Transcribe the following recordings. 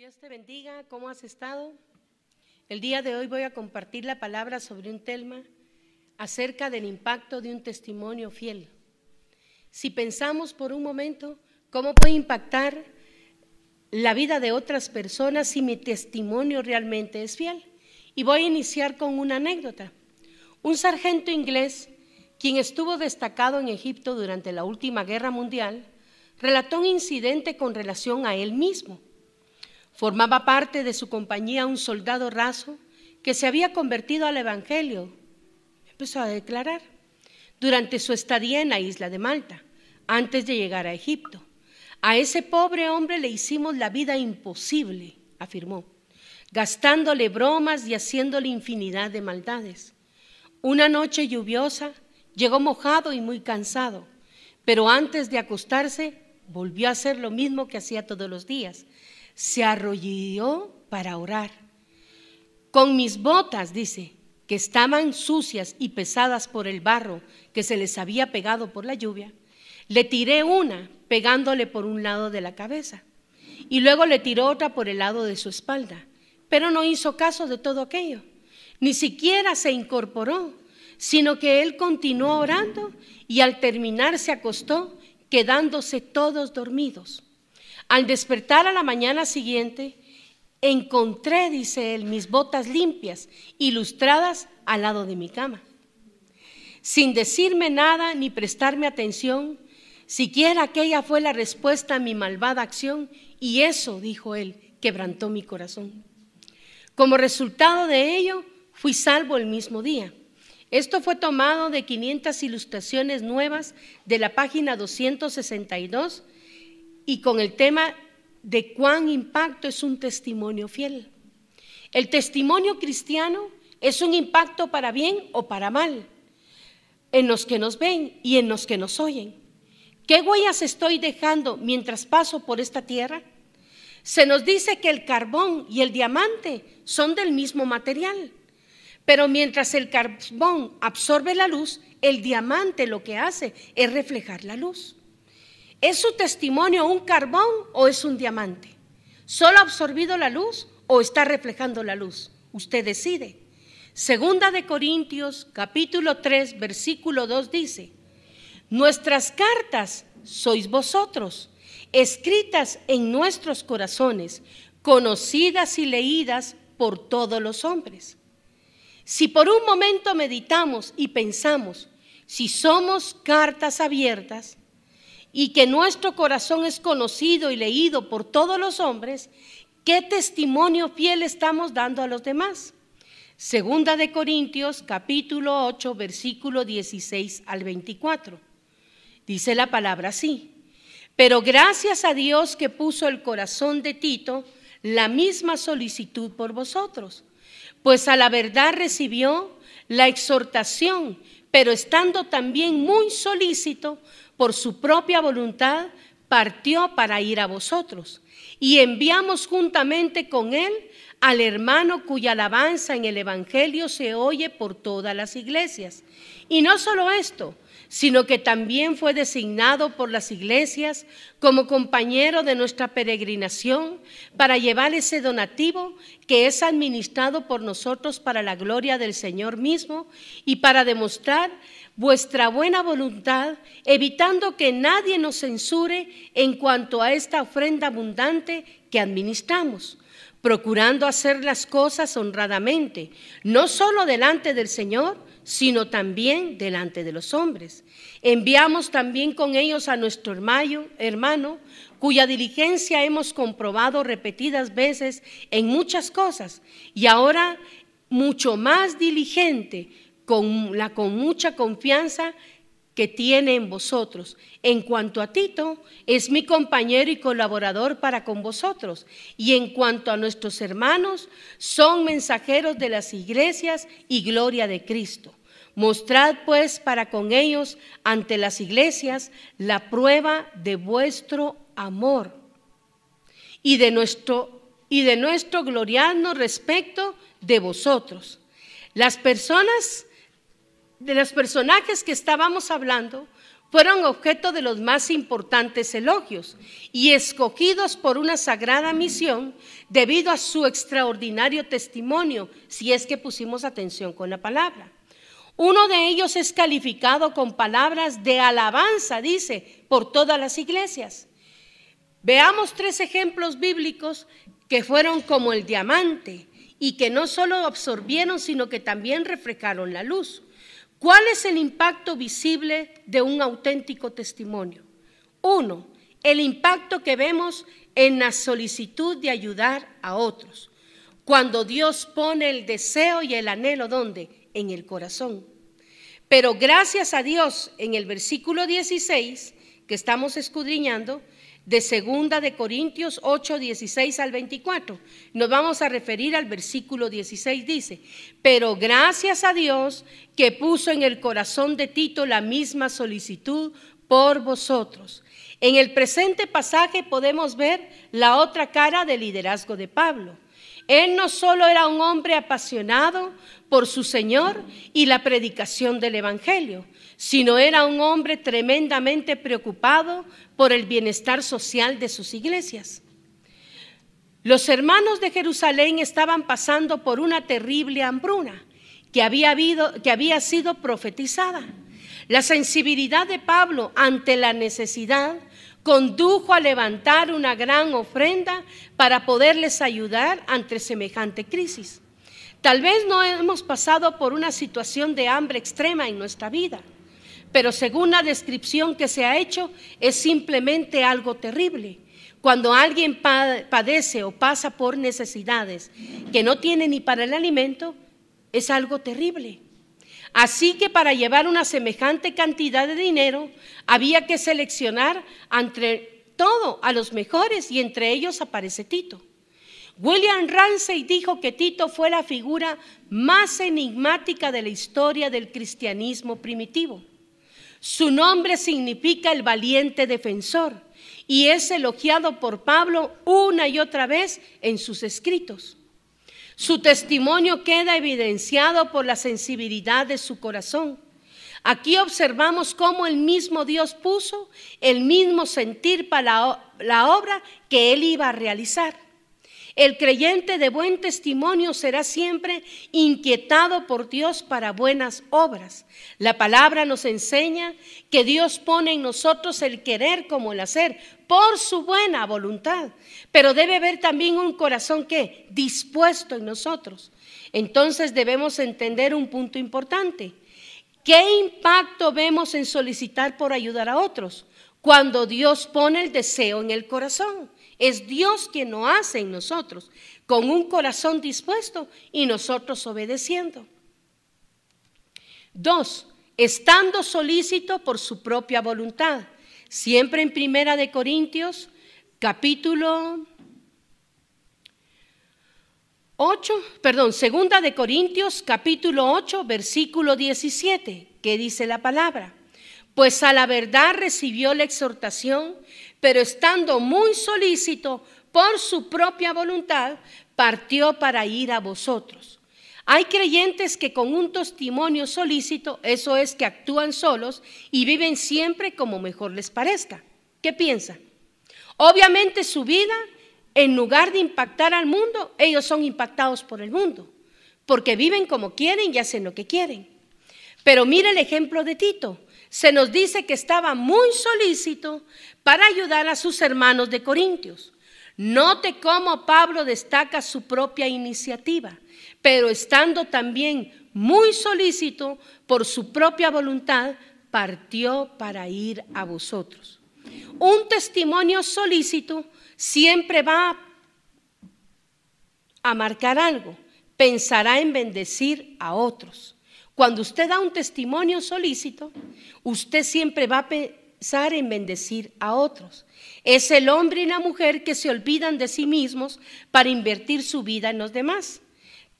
Dios te bendiga, ¿cómo has estado? El día de hoy voy a compartir la palabra sobre un tema acerca del impacto de un testimonio fiel. Si pensamos por un momento, ¿cómo puede impactar la vida de otras personas si mi testimonio realmente es fiel? Y voy a iniciar con una anécdota. Un sargento inglés, quien estuvo destacado en Egipto durante la última guerra mundial, relató un incidente con relación a él mismo. Formaba parte de su compañía un soldado raso que se había convertido al evangelio. Empezó a declarar durante su estadía en la isla de Malta, antes de llegar a Egipto. A ese pobre hombre le hicimos la vida imposible, afirmó, gastándole bromas y haciéndole infinidad de maldades. Una noche lluviosa, llegó mojado y muy cansado, pero antes de acostarse volvió a hacer lo mismo que hacía todos los días. Se arrodilló para orar. Con mis botas, dice, que estaban sucias y pesadas por el barro que se les había pegado por la lluvia, le tiré una pegándole por un lado de la cabeza y luego le tiró otra por el lado de su espalda, pero no hizo caso de todo aquello, ni siquiera se incorporó, sino que él continuó orando y al terminar se acostó, quedándose todos dormidos. Al despertar a la mañana siguiente, encontré, dice él, mis botas limpias y lustradas al lado de mi cama. Sin decirme nada ni prestarme atención, siquiera aquella fue la respuesta a mi malvada acción, y eso, dijo él, quebrantó mi corazón. Como resultado de ello, fui salvo el mismo día. Esto fue tomado de 500 ilustraciones nuevas de la página 262 y con el tema de cuán impacto es un testimonio fiel. El testimonio cristiano es un impacto para bien o para mal, en los que nos ven y en los que nos oyen. ¿Qué huellas estoy dejando mientras paso por esta tierra? Se nos dice que el carbón y el diamante son del mismo material, pero mientras el carbón absorbe la luz, el diamante lo que hace es reflejar la luz. ¿Es su testimonio un carbón o es un diamante? ¿Solo ha absorbido la luz o está reflejando la luz? Usted decide. Segunda de Corintios, capítulo 3, versículo 2 dice: nuestras cartas sois vosotros, escritas en nuestros corazones, conocidas y leídas por todos los hombres. Si por un momento meditamos y pensamos, si somos cartas abiertas, y que nuestro corazón es conocido y leído por todos los hombres, ¿qué testimonio fiel estamos dando a los demás? Segunda de Corintios, capítulo 8, versículo 16 al 24. Dice la palabra así: pero gracias a Dios que puso el corazón de Tito la misma solicitud por vosotros, pues a la verdad recibió la exhortación, pero estando también muy solícito, por su propia voluntad partió para ir a vosotros, y enviamos juntamente con él al hermano cuya alabanza en el evangelio se oye por todas las iglesias. Y no solo esto, sino que también fue designado por las iglesias como compañero de nuestra peregrinación para llevar ese donativo que es administrado por nosotros para la gloria del Señor mismo y para demostrar vuestra buena voluntad, evitando que nadie nos censure en cuanto a esta ofrenda abundante que administramos, procurando hacer las cosas honradamente, no solo delante del Señor, sino también delante de los hombres. Enviamos también con ellos a nuestro hermano, cuya diligencia hemos comprobado repetidas veces en muchas cosas, y ahora mucho más diligente, con mucha confianza que tiene en vosotros. En cuanto a Tito, es mi compañero y colaborador para con vosotros, y en cuanto a nuestros hermanos, son mensajeros de las iglesias y gloria de Cristo. Mostrad pues para con ellos ante las iglesias la prueba de vuestro amor y de nuestro gloriarnos respecto de vosotros. De los personajes que estábamos hablando fueron objeto de los más importantes elogios y escogidos por una sagrada misión debido a su extraordinario testimonio, si es que pusimos atención con la palabra. Uno de ellos es calificado con palabras de alabanza, dice, por todas las iglesias. Veamos 3 ejemplos bíblicos que fueron como el diamante y que no solo absorbieron, sino que también reflejaron la luz. ¿Cuál es el impacto visible de un auténtico testimonio? 1, el impacto que vemos en la solicitud de ayudar a otros. Cuando Dios pone el deseo y el anhelo, ¿dónde? En el corazón. Pero gracias a Dios, en el versículo 16 que estamos escudriñando, de 2 de Corintios 8, 16 al 24. Nos vamos a referir al versículo 16, dice: pero gracias a Dios que puso en el corazón de Tito la misma solicitud por vosotros. En el presente pasaje podemos ver la otra cara del liderazgo de Pablo. Él no solo era un hombre apasionado por su Señor y la predicación del Evangelio, sino era un hombre tremendamente preocupado por el bienestar social de sus iglesias. Los hermanos de Jerusalén estaban pasando por una terrible hambruna que había sido profetizada. La sensibilidad de Pablo ante la necesidad condujo a levantar una gran ofrenda para poderles ayudar ante semejante crisis. Tal vez no hemos pasado por una situación de hambre extrema en nuestra vida, pero según la descripción que se ha hecho, es simplemente algo terrible. Cuando alguien padece o pasa por necesidades que no tiene ni para el alimento, es algo terrible. Así que para llevar una semejante cantidad de dinero, había que seleccionar entre todo a los mejores, y entre ellos aparece Tito. William Ramsey dijo que Tito fue la figura más enigmática de la historia del cristianismo primitivo. Su nombre significa el valiente defensor y es elogiado por Pablo una y otra vez en sus escritos. Su testimonio queda evidenciado por la sensibilidad de su corazón. Aquí observamos cómo el mismo Dios puso el mismo sentir para la obra que él iba a realizar. El creyente de buen testimonio será siempre inquietado por Dios para buenas obras. La palabra nos enseña que Dios pone en nosotros el querer como el hacer por su buena voluntad, pero debe haber también un corazón que dispuesto en nosotros. Entonces debemos entender un punto importante. ¿Qué impacto vemos en solicitar por ayudar a otros? Cuando Dios pone el deseo en el corazón. Es Dios quien lo hace en nosotros, con un corazón dispuesto y nosotros obedeciendo. 2, estando solícito por su propia voluntad. Siempre en 2 de Corintios, capítulo 8, 2 de Corintios, capítulo 8, versículo 17, que dice la palabra: pues a la verdad recibió la exhortación, pero estando muy solícito por su propia voluntad, partió para ir a vosotros. Hay creyentes que con un testimonio solícito, eso es que actúan solos y viven siempre como mejor les parezca. ¿Qué piensan? Obviamente su vida, en lugar de impactar al mundo, ellos son impactados por el mundo, porque viven como quieren y hacen lo que quieren. Pero mire el ejemplo de Tito. Se nos dice que estaba muy solícito para ayudar a sus hermanos de Corintios. Note cómo Pablo destaca su propia iniciativa, pero estando también muy solícito por su propia voluntad, partió para ir a vosotros. Un testimonio solícito siempre va a marcar algo, pensará en bendecir a otros. Cuando usted da un testimonio solícito, usted siempre va a pensar en bendecir a otros. Es el hombre y la mujer que se olvidan de sí mismos para invertir su vida en los demás.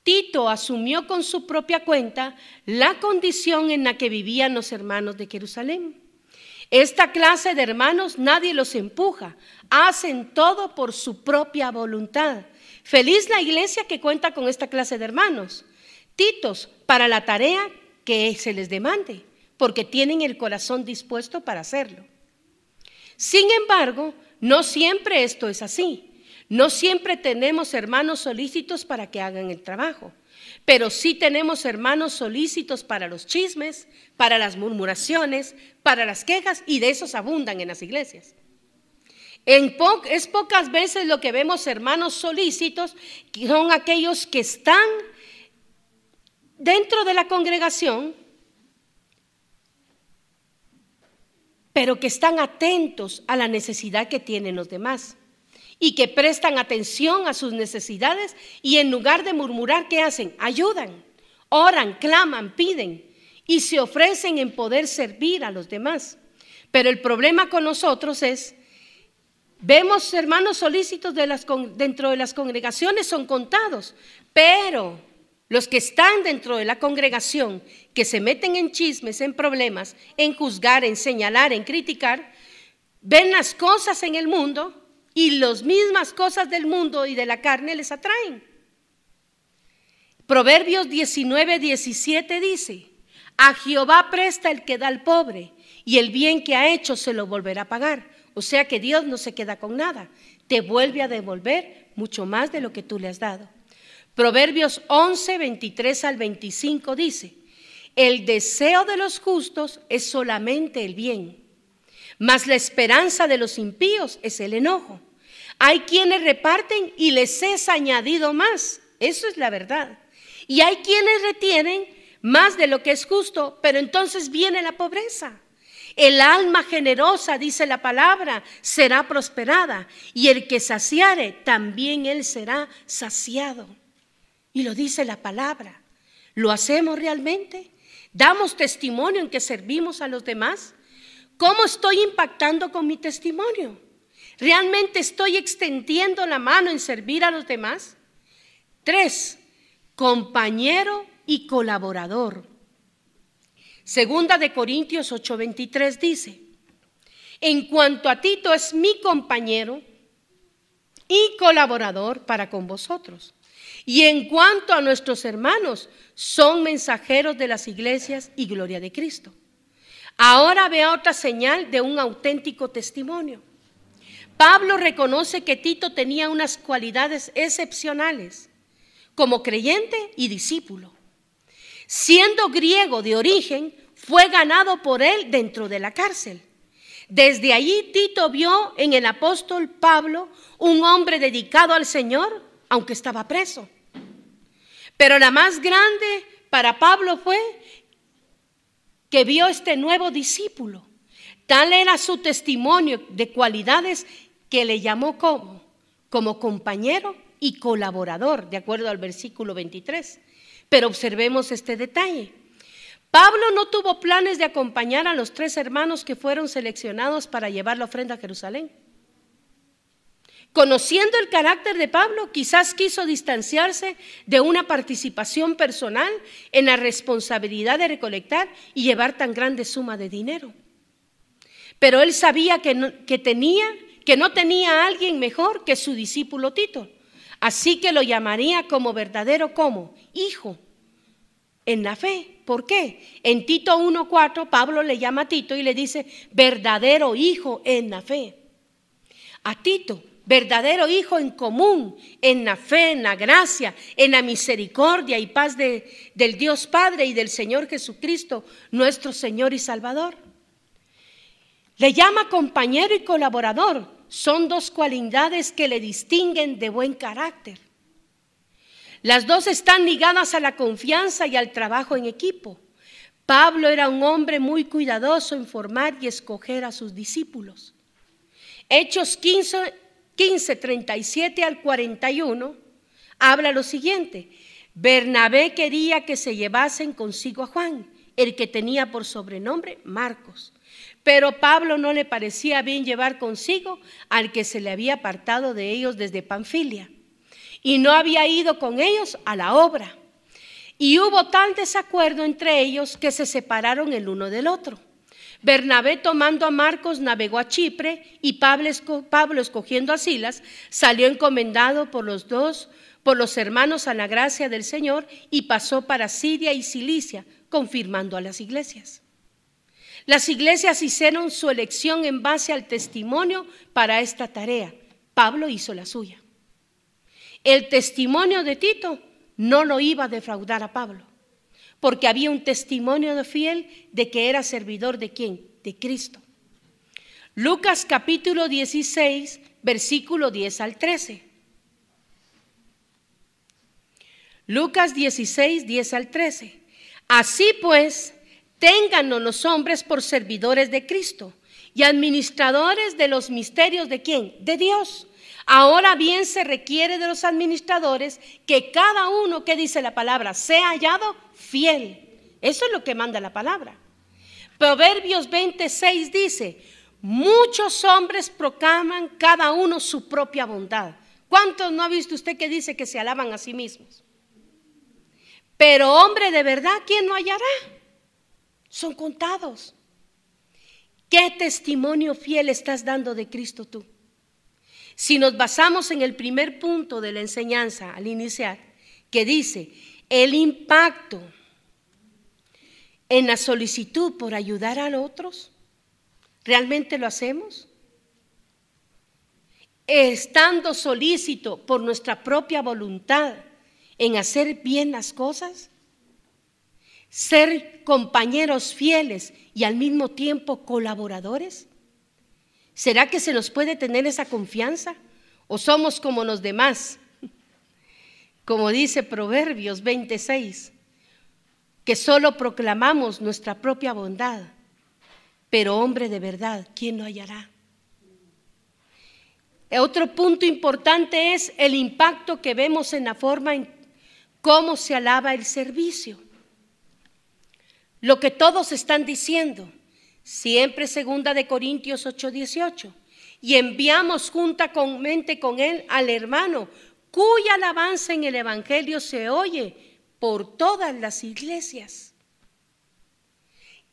Tito asumió con su propia cuenta la condición en la que vivían los hermanos de Jerusalén. Esta clase de hermanos nadie los empuja, hacen todo por su propia voluntad. Feliz la iglesia que cuenta con esta clase de hermanos. Titos para la tarea que se les demande, porque tienen el corazón dispuesto para hacerlo. Sin embargo, no siempre esto es así. No siempre tenemos hermanos solícitos para que hagan el trabajo, pero sí tenemos hermanos solícitos para los chismes, para las murmuraciones, para las quejas, y de esos abundan en las iglesias. Es pocas veces lo que vemos hermanos solícitos, que son aquellos que están dentro de la congregación, pero que están atentos a la necesidad que tienen los demás y que prestan atención a sus necesidades, y en lugar de murmurar, ¿qué hacen? Ayudan, oran, claman, piden y se ofrecen en poder servir a los demás. Pero el problema con nosotros es, vemos hermanos solícitos dentro de las congregaciones, son contados, pero los que están dentro de la congregación, que se meten en chismes, en problemas, en juzgar, en señalar, en criticar, ven las cosas en el mundo y las mismas cosas del mundo y de la carne les atraen. Proverbios 19:17 dice: a Jehová presta el que da al pobre, y el bien que ha hecho se lo volverá a pagar. O sea que Dios no se queda con nada, te vuelve a devolver mucho más de lo que tú le has dado. Proverbios 11:23 al 25 dice: el deseo de los justos es solamente el bien, mas la esperanza de los impíos es el enojo. Hay quienes reparten y les es añadido más, eso es la verdad. Y hay quienes retienen más de lo que es justo, pero entonces viene la pobreza. El alma generosa, dice la palabra, será prosperada, y el que saciare, también él será saciado. Y lo dice la palabra. ¿Lo hacemos realmente? ¿Damos testimonio en que servimos a los demás? ¿Cómo estoy impactando con mi testimonio? ¿Realmente estoy extendiendo la mano en servir a los demás? 3, compañero y colaborador. Segunda de Corintios 8:23 dice: en cuanto a Tito, es mi compañero y colaborador para con vosotros. Y en cuanto a nuestros hermanos, son mensajeros de las iglesias y gloria de Cristo. Ahora vea otra señal de un auténtico testimonio. Pablo reconoce que Tito tenía unas cualidades excepcionales como creyente y discípulo. Siendo griego de origen, fue ganado por él dentro de la cárcel. Desde allí Tito vio en el apóstol Pablo un hombre dedicado al Señor, aunque estaba preso. Pero la más grande para Pablo fue que vio este nuevo discípulo. Tal era su testimonio de cualidades que le llamó como compañero y colaborador, de acuerdo al versículo 23. Pero observemos este detalle. Pablo no tuvo planes de acompañar a los 3 hermanos que fueron seleccionados para llevar la ofrenda a Jerusalén. Conociendo el carácter de Pablo, quizás quiso distanciarse de una participación personal en la responsabilidad de recolectar y llevar tan grande suma de dinero. Pero él sabía que no tenía a alguien mejor que su discípulo Tito. Así que lo llamaría como verdadero, ¿cómo? Hijo en la fe. ¿Por qué? En Tito 1:4 Pablo le llama a Tito y le dice verdadero hijo en la fe. A Tito, verdadero hijo en común, en la fe, en la gracia, en la misericordia y paz del Dios Padre y del Señor Jesucristo, nuestro Señor y Salvador. Le llama compañero y colaborador. Son 2 cualidades que le distinguen de buen carácter. Las 2 están ligadas a la confianza y al trabajo en equipo. Pablo era un hombre muy cuidadoso en formar y escoger a sus discípulos. Hechos 15:37 al 41 habla lo siguiente: Bernabé quería que se llevasen consigo a Juan, el que tenía por sobrenombre Marcos. Pero Pablo no le parecía bien llevar consigo al que se le había apartado de ellos desde Panfilia y no había ido con ellos a la obra. Y hubo tal desacuerdo entre ellos que se separaron el uno del otro. Bernabé, tomando a Marcos, navegó a Chipre, y Pablo, escogiendo a Silas, salió encomendado por los hermanos a la gracia del Señor, y pasó para Siria y Cilicia, confirmando a las iglesias. Las iglesias hicieron su elección en base al testimonio para esta tarea. Pablo hizo la suya. El testimonio de Tito no lo iba a defraudar a Pablo, porque había un testimonio de fiel de que era servidor de ¿quién? De Cristo. Lucas capítulo 16, versículo 10 al 13. Lucas 16, 10 al 13. Así pues, téngannos los hombres por servidores de Cristo y administradores de los misterios ¿de quién? De Dios. Ahora bien, se requiere de los administradores que cada uno, que dice la palabra, sea hallado fiel. Eso es lo que manda la palabra. Proverbios 26 dice: muchos hombres proclaman cada uno su propia bondad. ¿Cuántos no ha visto usted que dice que se alaban a sí mismos? Pero hombre de verdad, ¿quién no hallará? Son contados. ¿Qué testimonio fiel estás dando de Cristo tú? Si nos basamos en el primer punto de la enseñanza al iniciar, que dice el impacto en la solicitud por ayudar a otros, ¿realmente lo hacemos? Estando solícito por nuestra propia voluntad en hacer bien las cosas, ser compañeros fieles y al mismo tiempo colaboradores. ¿Será que se nos puede tener esa confianza? ¿O somos como los demás? Como dice Proverbios 26, que solo proclamamos nuestra propia bondad, pero hombre de verdad, ¿quién lo hallará? Otro punto importante es el impacto que vemos en la forma en cómo se alaba el servicio. Lo que todos están diciendo, siempre 2 Corintios 8:18, y enviamos juntamente con él al hermano, cuya alabanza en el evangelio se oye por todas las iglesias.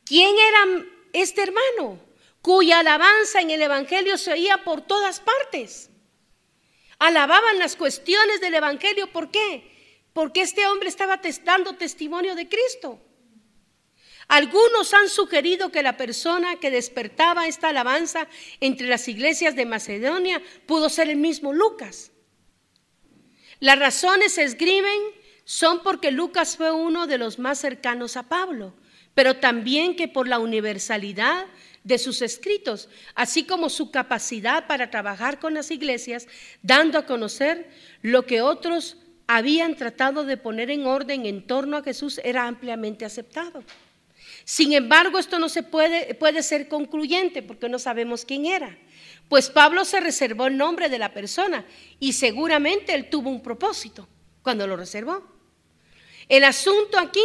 ¿Quién era este hermano? Cuya alabanza en el evangelio se oía por todas partes. Alababan las cuestiones del evangelio. ¿Por qué? Porque este hombre estaba dando testimonio de Cristo. Algunos han sugerido que la persona que despertaba esta alabanza entre las iglesias de Macedonia pudo ser el mismo Lucas. Las razones se esgrimen son porque Lucas fue uno de los más cercanos a Pablo, pero también que por la universalidad de sus escritos, así como su capacidad para trabajar con las iglesias, dando a conocer lo que otros habían tratado de poner en orden en torno a Jesús, era ampliamente aceptado. Sin embargo, esto no se puede ser concluyente porque no sabemos quién era, pues Pablo se reservó el nombre de la persona y seguramente él tuvo un propósito cuando lo reservó. El asunto aquí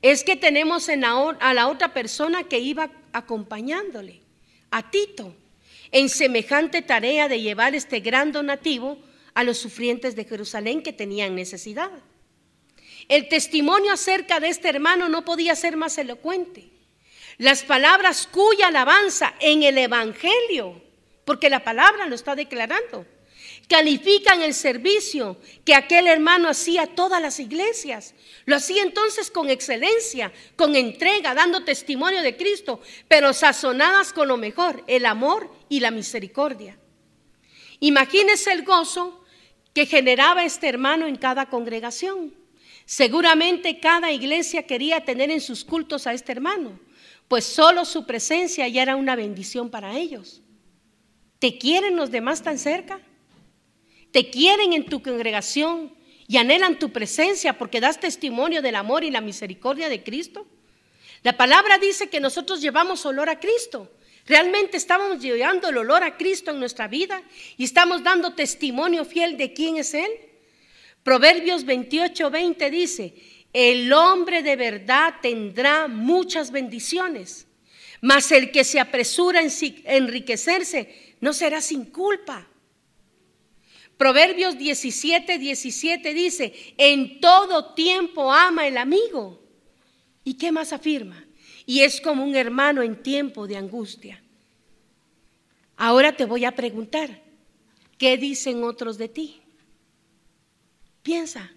es que tenemos a la otra persona que iba acompañándole, a Tito, en semejante tarea de llevar este gran donativo a los sufrientes de Jerusalén que tenían necesidad. El testimonio acerca de este hermano no podía ser más elocuente. Las palabras cuya alabanza en el evangelio, porque la palabra lo está declarando, califican el servicio que aquel hermano hacía a todas las iglesias. Lo hacía entonces con excelencia, con entrega, dando testimonio de Cristo, pero sazonadas con lo mejor, el amor y la misericordia. Imagínese el gozo que generaba este hermano en cada congregación. Seguramente cada iglesia quería tener en sus cultos a este hermano, pues solo su presencia ya era una bendición para ellos. ¿Te quieren los demás tan cerca? ¿Te quieren en tu congregación y anhelan tu presencia porque das testimonio del amor y la misericordia de Cristo? La palabra dice que nosotros llevamos olor a Cristo. ¿Realmente estamos llevando el olor a Cristo en nuestra vida y estamos dando testimonio fiel de quién es Él? Proverbios 28:20 dice: el hombre de verdad tendrá muchas bendiciones, mas el que se apresura en enriquecerse no será sin culpa. Proverbios 17:17 dice: en todo tiempo ama el amigo. ¿Y qué más afirma? Y es como un hermano en tiempo de angustia. Ahora te voy a preguntar, ¿qué dicen otros de ti? Piensa,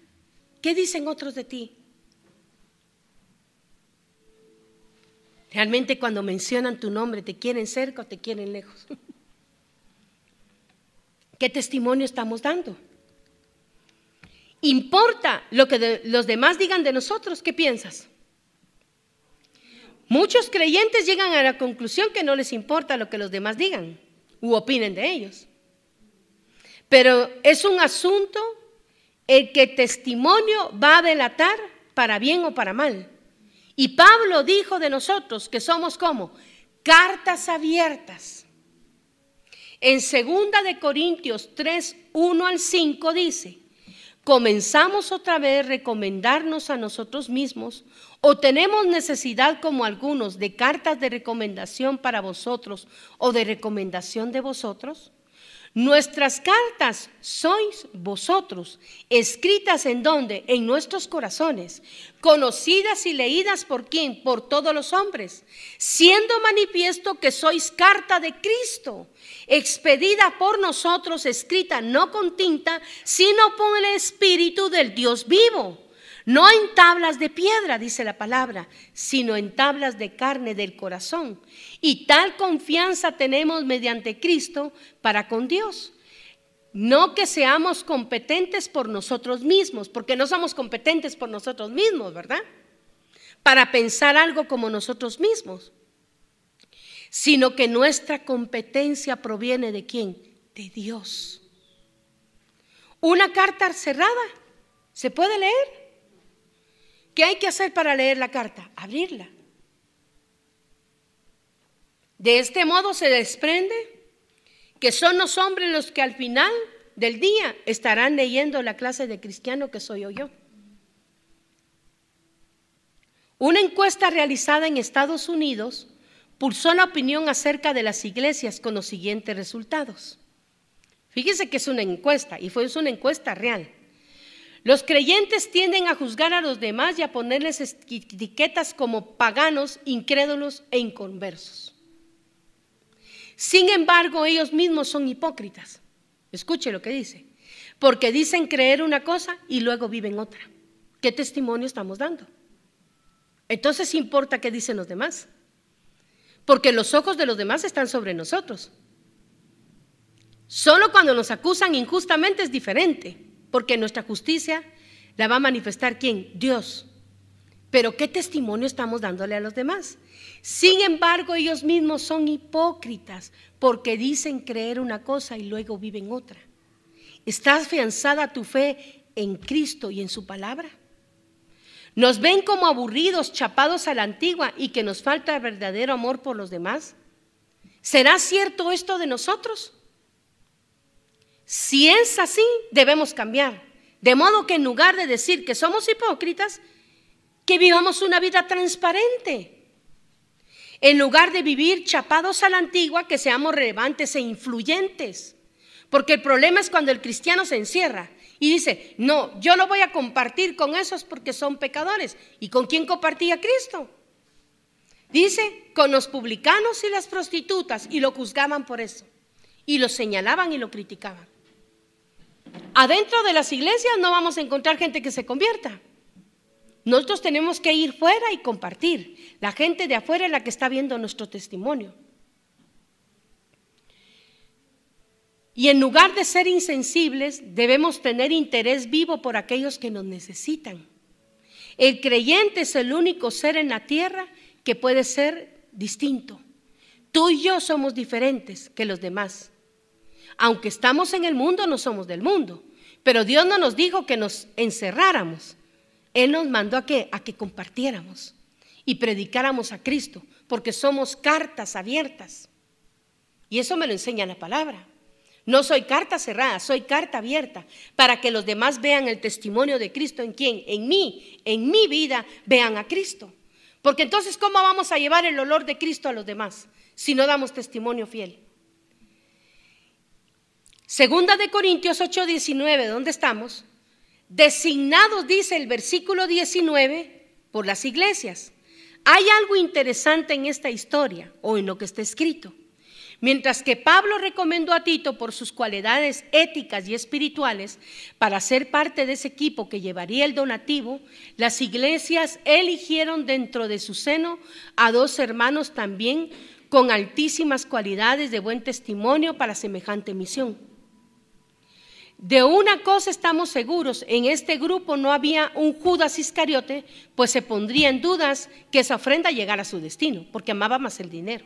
¿qué dicen otros de ti? Realmente cuando mencionan tu nombre, ¿te quieren cerca o te quieren lejos? ¿Qué testimonio estamos dando? ¿Importa lo que los demás digan de nosotros? ¿Qué piensas? Muchos creyentes llegan a la conclusión que no les importa lo que los demás digan u opinen de ellos. Pero es un asunto el que testimonio va a delatar para bien o para mal. Y Pablo dijo de nosotros que somos como cartas abiertas. En 2 de Corintios 3, 1 al 5 dice: ¿comenzamos otra vez a recomendarnos a nosotros mismos o tenemos necesidad como algunos de cartas de recomendación para vosotros o de recomendación de vosotros? Nuestras cartas sois vosotros, escritas ¿en dónde? En nuestros corazones, conocidas y leídas ¿por quién? Por todos los hombres, siendo manifiesto que sois carta de Cristo, expedida por nosotros, escrita no con tinta, sino por el Espíritu del Dios vivo. No en tablas de piedra, dice la palabra, sino en tablas de carne del corazón. Y tal confianza tenemos mediante Cristo para con Dios. No que seamos competentes por nosotros mismos, porque no somos competentes por nosotros mismos, ¿verdad? Para pensar algo como nosotros mismos. Sino que nuestra competencia proviene ¿de quién? De Dios. Una carta cerrada, ¿se puede leer? ¿Qué hay que hacer para leer la carta? Abrirla. De este modo se desprende que son los hombres los que al final del día estarán leyendo la clase de cristiano que soy yo. Una encuesta realizada en Estados Unidos pulsó la opinión acerca de las iglesias con los siguientes resultados. Fíjese que es una encuesta y fue una encuesta real. Los creyentes tienden a juzgar a los demás y a ponerles etiquetas como paganos, incrédulos e inconversos. Sin embargo, ellos mismos son hipócritas. Escuche lo que dice. Porque dicen creer una cosa y luego viven otra. ¿Qué testimonio estamos dando? Entonces importa qué dicen los demás. Porque los ojos de los demás están sobre nosotros. Solo cuando nos acusan injustamente es diferente. Porque nuestra justicia la va a manifestar ¿quién? Dios. Pero ¿qué testimonio estamos dándole a los demás? Sin embargo, ellos mismos son hipócritas porque dicen creer una cosa y luego viven otra. ¿Está afianzada tu fe en Cristo y en su palabra? ¿Nos ven como aburridos, chapados a la antigua y que nos falta verdadero amor por los demás? ¿Será cierto esto de nosotros? Si es así, debemos cambiar. De modo que en lugar de decir que somos hipócritas, que vivamos una vida transparente. En lugar de vivir chapados a la antigua, que seamos relevantes e influyentes. Porque el problema es cuando el cristiano se encierra y dice, no, yo no voy a compartir con esos porque son pecadores. ¿Y con quién compartía Cristo? Dice, con los publicanos y las prostitutas, y lo juzgaban por eso. Y lo señalaban y lo criticaban. Adentro de las iglesias no vamos a encontrar gente que se convierta. Nosotros tenemos que ir fuera y compartir. La gente de afuera es la que está viendo nuestro testimonio. Y en lugar de ser insensibles, debemos tener interés vivo por aquellos que nos necesitan. El creyente es el único ser en la tierra que puede ser distinto. Tú y yo somos diferentes que los demás. Aunque estamos en el mundo, no somos del mundo. Pero Dios no nos dijo que nos encerráramos. Él nos mandó a que compartiéramos y predicáramos a Cristo, porque somos cartas abiertas. Y eso me lo enseña la palabra. No soy carta cerrada, soy carta abierta, para que los demás vean el testimonio de Cristo. ¿En quién? En mí, en mi vida, vean a Cristo. Porque entonces, ¿cómo vamos a llevar el olor de Cristo a los demás si no damos testimonio fiel? 2 de Corintios 8:19, ¿dónde estamos? Designados, dice el versículo 19, por las iglesias. Hay algo interesante en esta historia o en lo que está escrito. Mientras que Pablo recomendó a Tito por sus cualidades éticas y espirituales para ser parte de ese equipo que llevaría el donativo, las iglesias eligieron dentro de su seno a 2 hermanos también con altísimas cualidades de buen testimonio para semejante misión. De una cosa estamos seguros, en este grupo no había un Judas Iscariote, pues se pondría en dudas que esa ofrenda llegara a su destino, porque amaba más el dinero.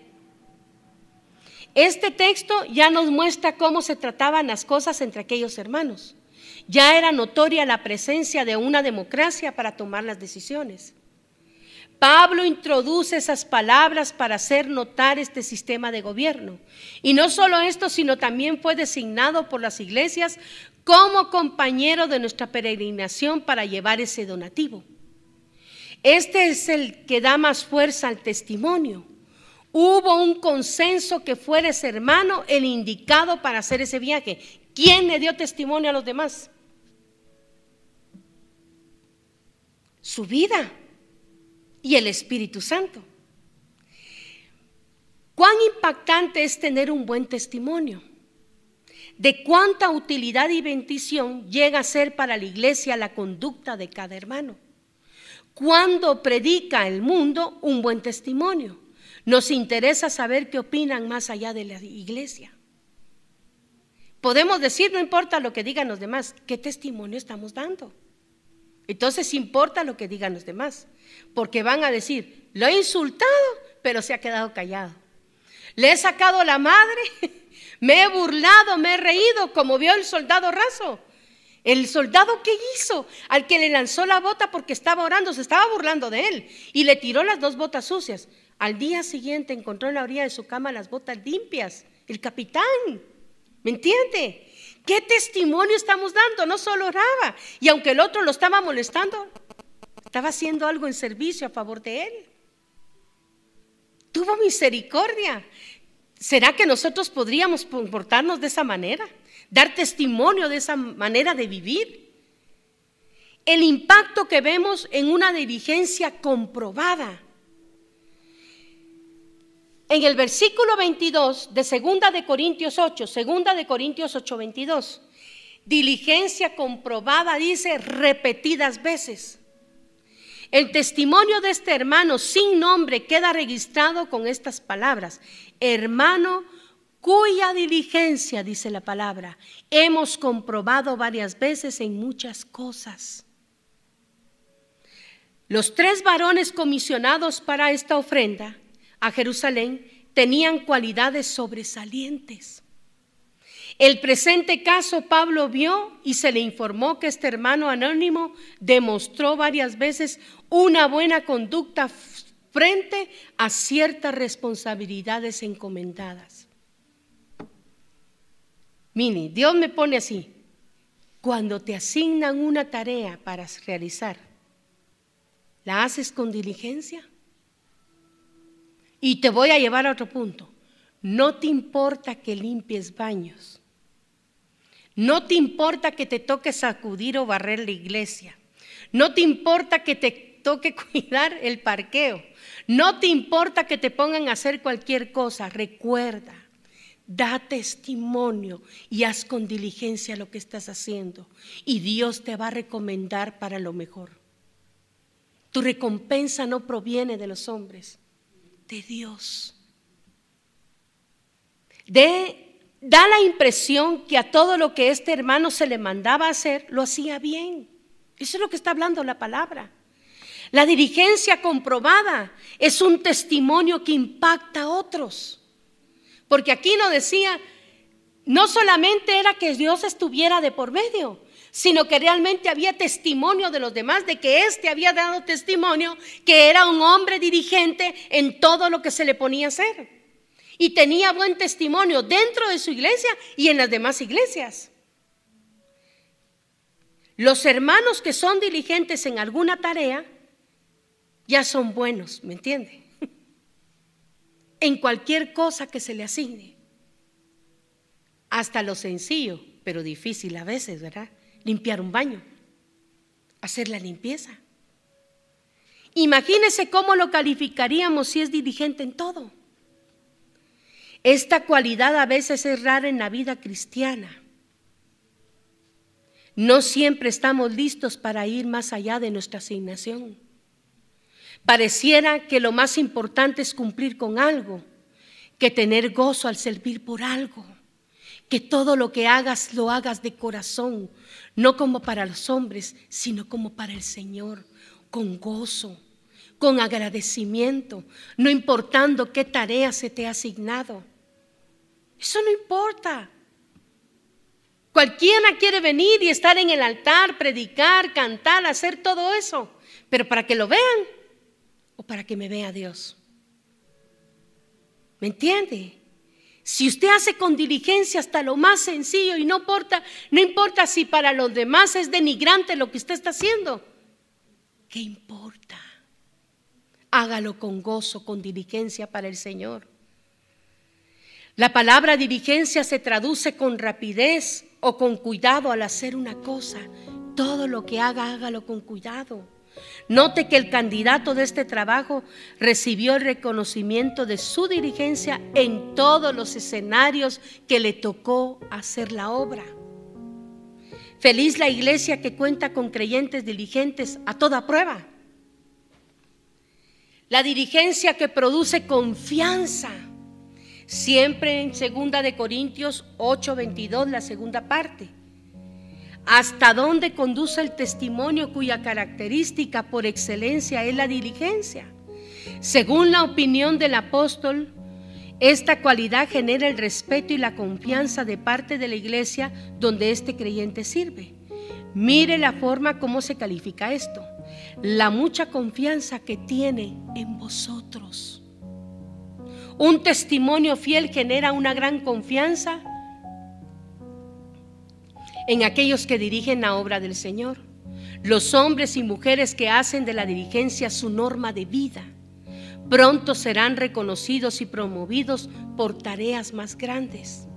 Este texto ya nos muestra cómo se trataban las cosas entre aquellos hermanos. Ya era notoria la presencia de una democracia para tomar las decisiones. Pablo introduce esas palabras para hacer notar este sistema de gobierno. Y no solo esto, sino también fue designado por las iglesias como compañero de nuestra peregrinación para llevar ese donativo. Este es el que da más fuerza al testimonio. Hubo un consenso que fuera ese hermano el indicado para hacer ese viaje. ¿Quién le dio testimonio a los demás? Su vida y el Espíritu Santo. ¿Cuán impactante es tener un buen testimonio? ¿De cuánta utilidad y bendición llega a ser para la iglesia la conducta de cada hermano? ¿Cuándo predica el mundo un buen testimonio? Nos interesa saber qué opinan más allá de la iglesia. Podemos decir, no importa lo que digan los demás, ¿qué testimonio estamos dando? Entonces importa lo que digan los demás, porque van a decir, lo he insultado, pero se ha quedado callado. Le he sacado la madre, me he burlado, me he reído, como vio el soldado raso. El soldado, ¿qué hizo? Al que le lanzó la bota porque estaba orando, se estaba burlando de él y le tiró las 2 botas sucias. Al día siguiente encontró en la orilla de su cama las botas limpias, el capitán. ¿Me entiende? ¿Qué testimonio estamos dando? No solo oraba, y aunque el otro lo estaba molestando, estaba haciendo algo en servicio a favor de él. Tuvo misericordia. ¿Será que nosotros podríamos comportarnos de esa manera? Dar testimonio de esa manera de vivir. El impacto que vemos en una diligencia comprobada. En el versículo 22 de 2 de Corintios 8, 2 de Corintios 8, 22, diligencia comprobada dice repetidas veces. El testimonio de este hermano sin nombre queda registrado con estas palabras: hermano cuya diligencia, dice la palabra, hemos comprobado varias veces en muchas cosas. Los 3 varones comisionados para esta ofrenda a Jerusalén tenían cualidades sobresalientes. El presente caso Pablo vio y se le informó que este hermano anónimo demostró varias veces una buena conducta frente a ciertas responsabilidades encomendadas. Mire, Dios me pone así: cuando te asignan una tarea para realizar, ¿la haces con diligencia? Y te voy a llevar a otro punto. No te importa que limpies baños. No te importa que te toque sacudir o barrer la iglesia. No te importa que te toque cuidar el parqueo. No te importa que te pongan a hacer cualquier cosa. Recuerda, da testimonio y haz con diligencia lo que estás haciendo. Y Dios te va a recomendar para lo mejor. Tu recompensa no proviene de los hombres, de Dios. Da la impresión que a todo lo que este hermano se le mandaba hacer, lo hacía bien. Eso es lo que está hablando la palabra. La diligencia comprobada es un testimonio que impacta a otros. Porque aquí no decía, no solamente era que Dios estuviera de por medio, sino que realmente había testimonio de los demás, de que éste había dado testimonio que era un hombre diligente en todo lo que se le ponía a hacer. Y tenía buen testimonio dentro de su iglesia y en las demás iglesias. Los hermanos que son diligentes en alguna tarea ya son buenos, ¿me entiende? En cualquier cosa que se le asigne. Hasta lo sencillo, pero difícil a veces, ¿verdad? Limpiar un baño, hacer la limpieza. Imagínese cómo lo calificaríamos si es diligente en todo. Esta cualidad a veces es rara en la vida cristiana. No siempre estamos listos para ir más allá de nuestra asignación. Pareciera que lo más importante es cumplir con algo, que tener gozo al servir por algo, que todo lo que hagas lo hagas de corazón, no como para los hombres, sino como para el Señor, con gozo, con agradecimiento, no importando qué tarea se te ha asignado. Eso no importa. Cualquiera quiere venir y estar en el altar, predicar, cantar, hacer todo eso, pero para que lo vean o para que me vea Dios. ¿Me entiende? Si usted hace con diligencia hasta lo más sencillo y no importa si para los demás es denigrante lo que usted está haciendo, ¿qué importa? Hágalo con gozo, con diligencia para el Señor. La palabra diligencia se traduce con rapidez o con cuidado al hacer una cosa. Todo lo que haga, hágalo con cuidado. Note que el candidato de este trabajo recibió el reconocimiento de su diligencia en todos los escenarios que le tocó hacer la obra. Feliz la iglesia que cuenta con creyentes diligentes a toda prueba. La diligencia que produce confianza. Siempre en 2 de Corintios 8:22, la segunda parte. ¿Hasta dónde conduce el testimonio cuya característica por excelencia es la diligencia? Según la opinión del apóstol, esta cualidad genera el respeto y la confianza de parte de la iglesia donde este creyente sirve. Mire la forma como se califica esto: la mucha confianza que tiene en vosotros. Un testimonio fiel genera una gran confianza en aquellos que dirigen la obra del Señor. Los hombres y mujeres que hacen de la diligencia su norma de vida, pronto serán reconocidos y promovidos por tareas más grandes.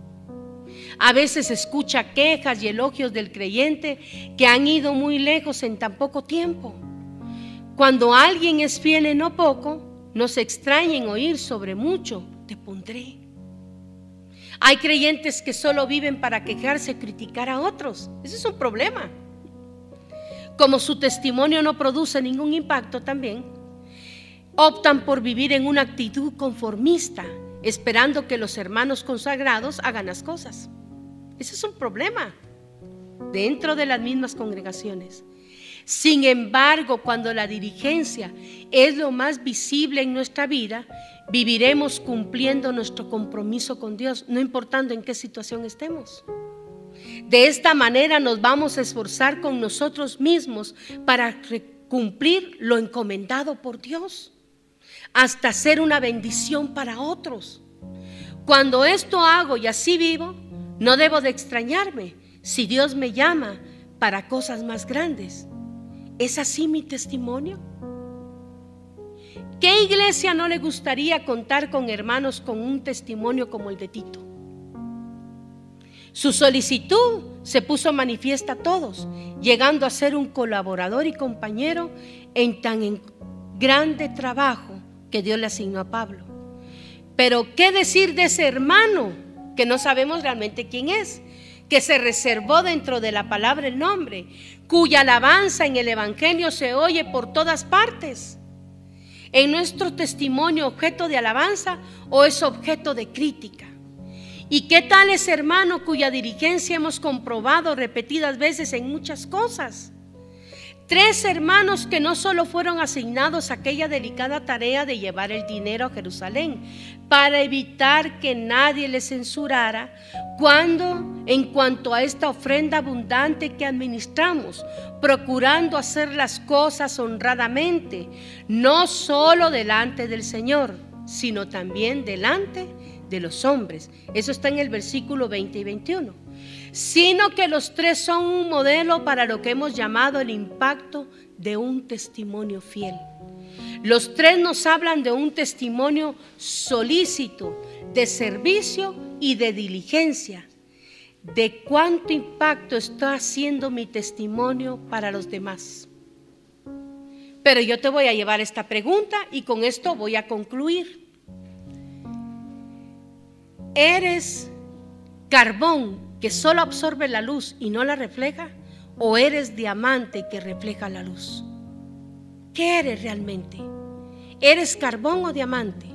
A veces escucha quejas y elogios del creyente que han ido muy lejos en tan poco tiempo. Cuando alguien es fiel en no poco, no se extrañen oír sobre mucho te pondré. Hay creyentes que solo viven para quejarse y criticar a otros. Ese es un problema. Como su testimonio no produce ningún impacto también, optan por vivir en una actitud conformista, esperando que los hermanos consagrados hagan las cosas. Ese es un problema dentro de las mismas congregaciones. Sin embargo, cuando la diligencia es lo más visible en nuestra vida, viviremos cumpliendo nuestro compromiso con Dios, no importando en qué situación estemos. De esta manera nos vamos a esforzar con nosotros mismos para cumplir lo encomendado por Dios, hasta ser una bendición para otros. Cuando esto hago y así vivo, no debo de extrañarme si Dios me llama para cosas más grandes. ¿Es así mi testimonio? ¿Qué iglesia no le gustaría contar con hermanos con un testimonio como el de Tito? Su solicitud se puso manifiesta a todos, llegando a ser un colaborador y compañero en tan grande trabajo que Dios le asignó a Pablo. Pero ¿qué decir de ese hermano que no sabemos realmente quién es? Que se reservó dentro de la palabra el nombre, cuya alabanza en el Evangelio se oye por todas partes. ¿Es nuestro testimonio objeto de alabanza o es objeto de crítica? ¿Y qué tal ese hermano cuya diligencia hemos comprobado repetidas veces en muchas cosas? 3 hermanos que no solo fueron asignados a aquella delicada tarea de llevar el dinero a Jerusalén para evitar que nadie les censurara en cuanto a esta ofrenda abundante que administramos, procurando hacer las cosas honradamente, no solo delante del Señor, sino también delante de los hombres. Eso está en el versículo 20 y 21. Sino que los 3 son un modelo para lo que hemos llamado el impacto de un testimonio fiel. Los 3 nos hablan de un testimonio solícito, de servicio y de diligencia. ¿De cuánto impacto está haciendo mi testimonio para los demás? Pero yo te voy a llevar esta pregunta y con esto voy a concluir. ¿Eres carbón que solo absorbe la luz y no la refleja? ¿O eres diamante que refleja la luz? ¿Qué eres realmente? ¿Eres carbón o diamante?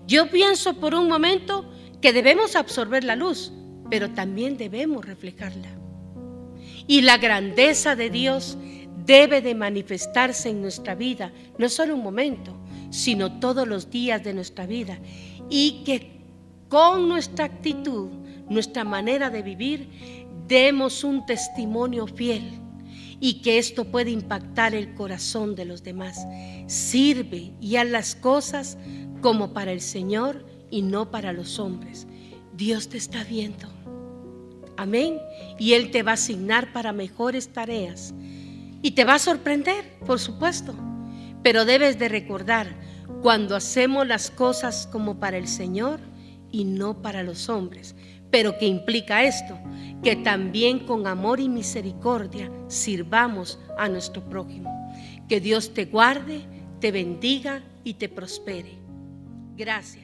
Yo pienso por un momento que debemos absorber la luz, pero también debemos reflejarla. Y la grandeza de Dios debe de manifestarse en nuestra vida, no solo un momento, sino todos los días de nuestra vida. Y que con nuestra actitud, nuestra manera de vivir, demos un testimonio fiel y que esto puede impactar el corazón de los demás. Sirve y haz las cosas como para el Señor y no para los hombres. Dios te está viendo. Amén. Y Él te va a asignar para mejores tareas. Y te va a sorprender, por supuesto. Pero debes de recordar, cuando hacemos las cosas como para el Señor y no para los hombres. Pero ¿qué implica esto? Que también con amor y misericordia sirvamos a nuestro prójimo. Que Dios te guarde, te bendiga y te prospere. Gracias.